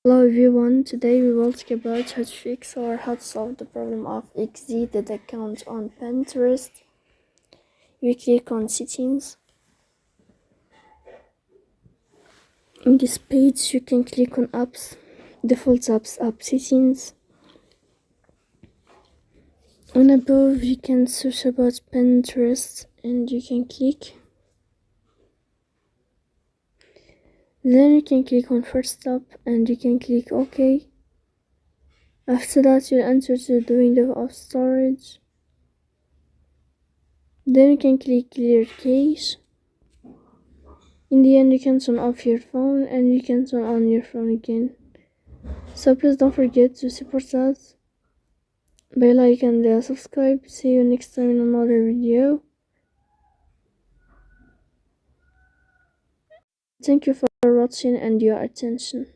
Hello everyone, today we will talk about how to fix or how to solve the problem of exited account on Pinterest. You click on settings. In this page you can click on apps, default apps, app settings. And above you can search about Pinterest and you can click. Then you can click on first stop and you can click OK. After that you'll enter to the window of storage. Then you can click clear cache. In the end you can turn off your phone and you can turn on your phone again. So please don't forget to support us by like and subscribe. See you next time in another video. Thank you for watching and your attention.